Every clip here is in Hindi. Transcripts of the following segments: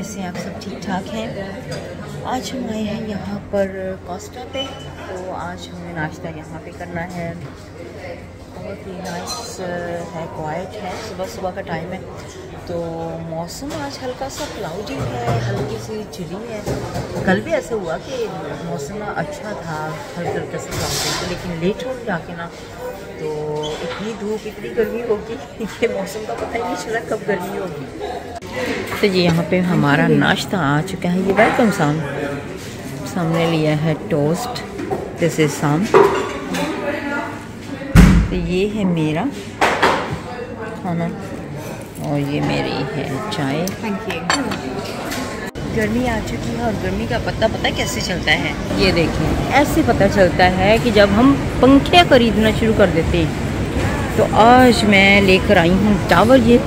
कैसे आप सब ठीक ठाक हैं। आज हम आए हैं यहाँ पर कोस्टा पे, तो आज हमें नाश्ता यहाँ पे करना है। बहुत ही नाइस है, क्वाइट है, सुबह सुबह का टाइम है। तो मौसम आज हल्का सा क्लाउडी है, हल्की सी चिली है। कल भी ऐसे हुआ कि मौसम अच्छा था, हल्का हल्का सा क्लाउडी, लेकिन लेट हो जाके ना तो इतनी धूप इतनी गर्मी होगी कि मौसम का पता ही नहीं चला कब गर्मी होगी। तो ये यहाँ पे हमारा नाश्ता आ चुका है। ये वेलकम साम सामने लिया है टोस्ट, दिस इज साम। तो ये है मेरा खाना और ये मेरी है चाय। Thank you. गर्मी आ चुकी है और गर्मी का पता कैसे चलता है, ये देखें। ऐसे पता चलता है कि जब हम पंखे खरीदना शुरू कर देते हैं। तो आज मैं लेकर आई हूँ टावल, ये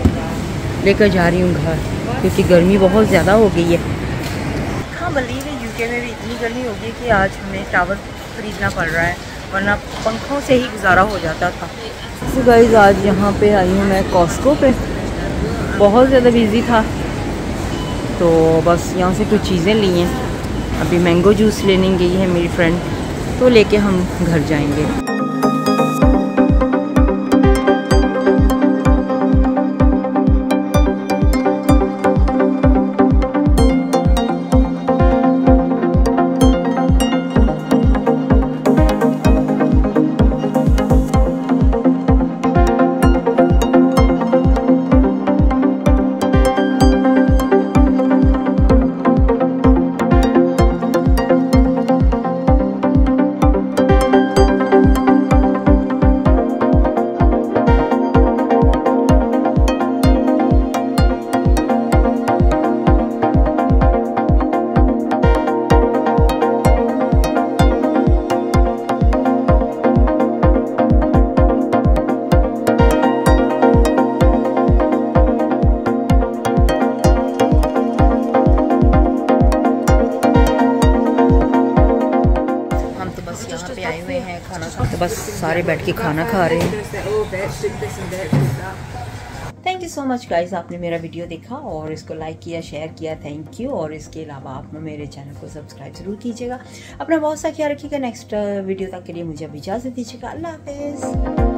लेकर जा रही हूँ घर, क्योंकि गर्मी बहुत ज़्यादा हो गई है। हाँ, बलीव है यूके में भी इतनी गर्मी हो गई कि आज हमें टावल खरीदना पड़ रहा है, वरना पंखों से ही गुजारा हो जाता था। तो गाइस आज यहाँ पे आई हूँ मैं कॉस्को पे, बहुत ज़्यादा बिजी था तो बस यहाँ से कुछ चीज़ें ली हैं। अभी मैंगो जूस लेने गई है मेरी फ्रेंड, तो लेके हम घर जाएंगे। आए हुए हैं खाना खा, तो बस सारे बैठ के खाना खा रहे हैं। Thank you so much guys, आपने मेरा वीडियो देखा और इसको लाइक किया, शेयर किया, थैंक यू। और इसके अलावा आप मेरे चैनल को सब्सक्राइब जरूर कीजिएगा। अपना बहुत सा ख्याल रखिएगा। नेक्स्ट वीडियो तक के लिए मुझे अब इजाज़त दीजिएगा। अल्लाह हाफिज़।